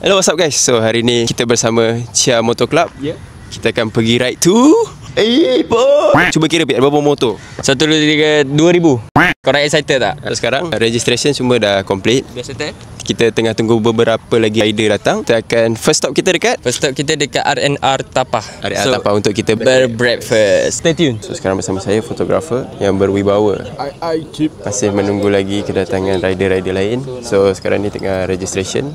Hello, what's up guys? So hari ni kita bersama Chia Motor Club. Kita akan pergi ride to Ipoh. Cuba kira ada berapa motor? 1, 2, 3, 2,000. Korang excited tak? Sekarang registration semua dah complete. Dah settle? Kita tengah tunggu beberapa lagi rider datang. Kita akan first stop kita dekat RNR Tapah. RNR Tapah untuk kita breakfast. Stay tune. So sekarang bersama saya fotografer yang berwibawa. Masih menunggu lagi kedatangan rider-rider lain. So sekarang ni tengah registration.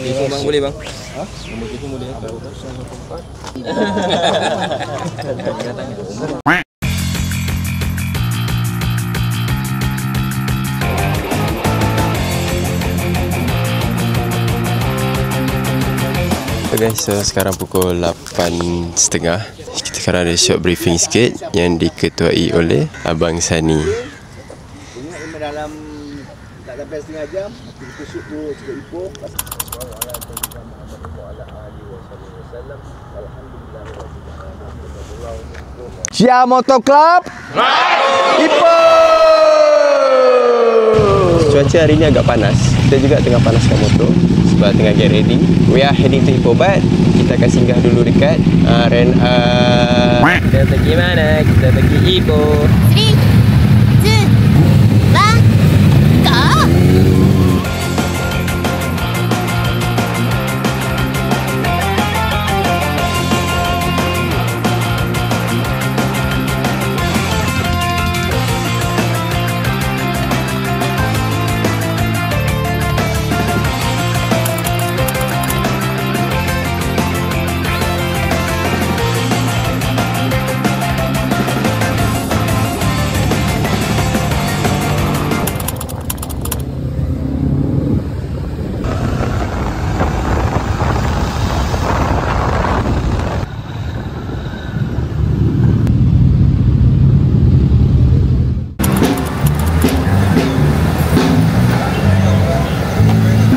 Bang, boleh bang? Ha? Nombor telefon boleh tahu. So guys, so sekarang pukul 8.30. Kita sekarang ada short briefing sikit yang diketuai oleh Abang Sani. Ingat dalam tak sampai setengah jam kita shoot tu cukup Ipoh. Chia Motor Club Ipoh. Cuaca hari ni agak panas. Kita juga tengah panaskan motor sebab tengah get ready. We are heading to Ipoh, but kita akan singgah dulu dekat RNR. Kita pergi mana? Kita pergi Ipoh. 3, 2, 1, go!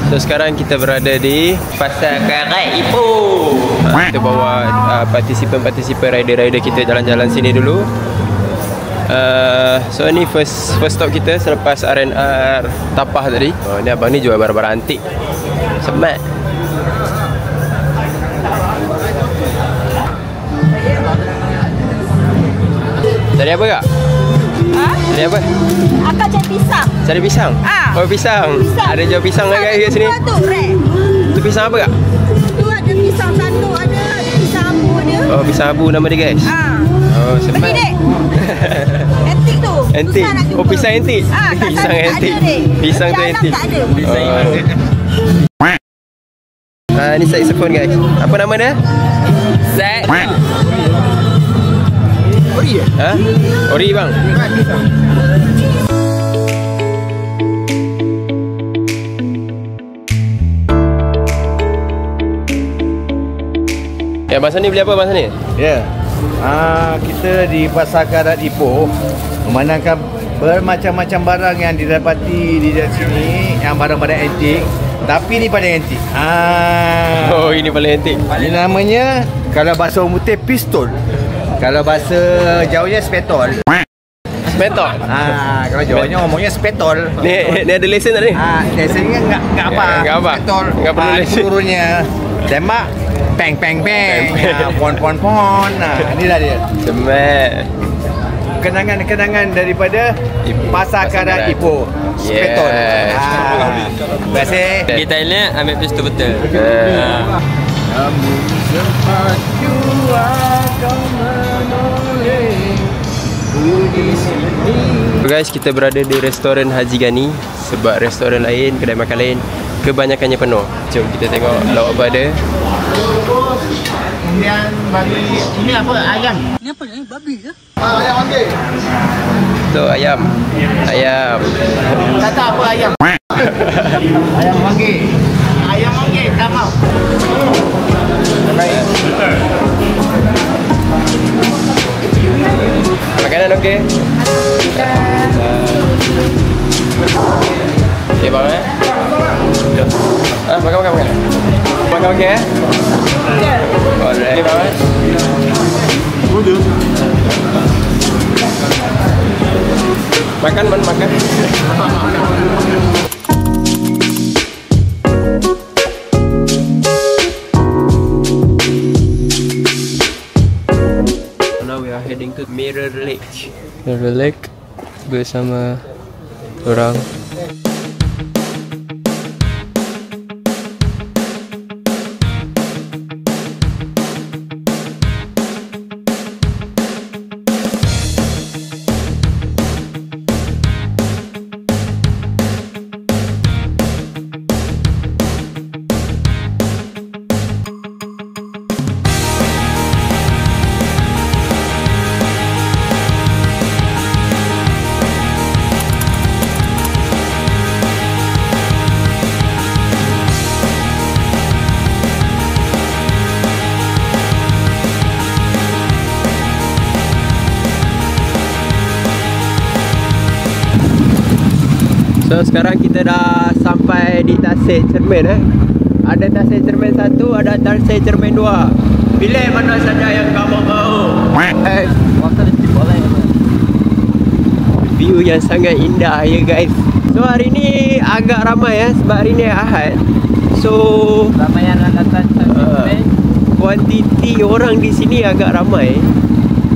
So sekarang kita berada di Pasar Karat Ipoh. Kita bawa partisipan-partisipan rider-rider kita jalan-jalan sini dulu. So ni first stop kita selepas RNR Tapah tadi. Oh, ni abang ni jual barang-barang antik. Semat. Cari apa kak? Ha? Cari apa? Akan cari pisang. Cari pisang? Ah. Oh pisang. Ada jual pisang kan kat sini? Tu rek. Tu pisang apa kak? Tu ada pisang sanduk ada pisang abu ada. Oh pisang abu nama dia guys. Oh Beli semat. dek. Antik tu. Antik. Susah nak jumpa. Oh pisang antik. Kat Pisang sana tak antik. ada, dek. Pisang tu Dalam antik. tak ada. Ni saxophone guys. Apa nama dia? Set. Ori ya? Ha? Ori bang. Ya, Abang Sani beli apa Abang Sani? Ya. Kita di Pasar Karat Ipoh memandangkan bermacam-macam barang yang didapati di sini, yang barang-barang antik. Tapi ni paling antik. Oh, ini paling antik. Ini namanya kalau bahasa orang putih pistol. Kalau bahasa jauhnya spetol. Spetol. Kalau jauhnya ngomongnya spetol. Ni ada lesen tak ni? Biasanya enggak apa. Enggak apa. Spetol. Enggak perlu lesen. Turunnya tembak peng peng peng. Pon. Inilah dia. Semat. Kenangan-kenangan daripada Pasar Karat Ipoh. Spetol. Terima kasih. Pergi Thailand ambil pistol betul. Namun sempat jua kau menoleh di sini. So guys, kita berada di restoran Haji Gani sebab restoran lain, kedai makan lain kebanyakannya penuh. Jom kita tengok lauk apa ada. Kemudian bagi ini apa? Ayam. Ni apa ni? Babi ke? Ayam mangga. So ayam. Kata apa ayam? Ayam mangga. Ayam mangga tak mau. Makanan okey? Okey bang Makan. Makan okey Alright bang Makan, Man, makan. Now we are heading to Mirror Lake. Mirror Lake bersama orang. So sekarang kita dah sampai di Tasik Cermin Ada Tasik Cermin 1, ada Tasik Cermin 2. Pilih mana saja yang kamu mahu. View yang sangat indah ya guys. So hari ni agak ramai ya, sebab hari ni Ahad. So Ramai yang nak datang Cermin. kuantiti orang di sini agak ramai.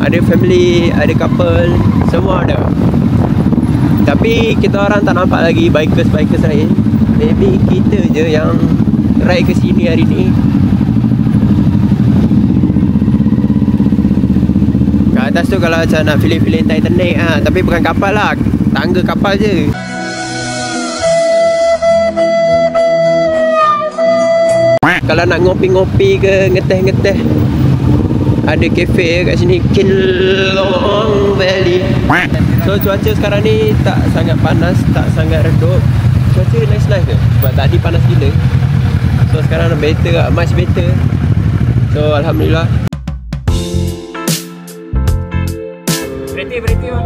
Ada family, ada couple, semua ada. Tapi kita orang tak nampak lagi bikers lain. Maybe kita je yang ride ke sini hari ni. Kat atas tu kalau macam nak feeling Titanic tapi bukan kapal lah, tangga kapal je. Kalau nak ngopi-ngopi ke ngeteh-ngeteh, ada kafe kat sini, Kilong Valley. So cuaca sekarang ni tak sangat panas, tak sangat redup. Cuaca nice ke? Sebab tadi panas gila. So sekarang better lah, much better. So Alhamdulillah. Berhenti bang.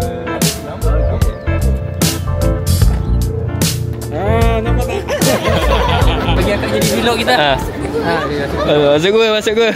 Nampak tak? Bagi akak jadi vlog kita. Masuk gua.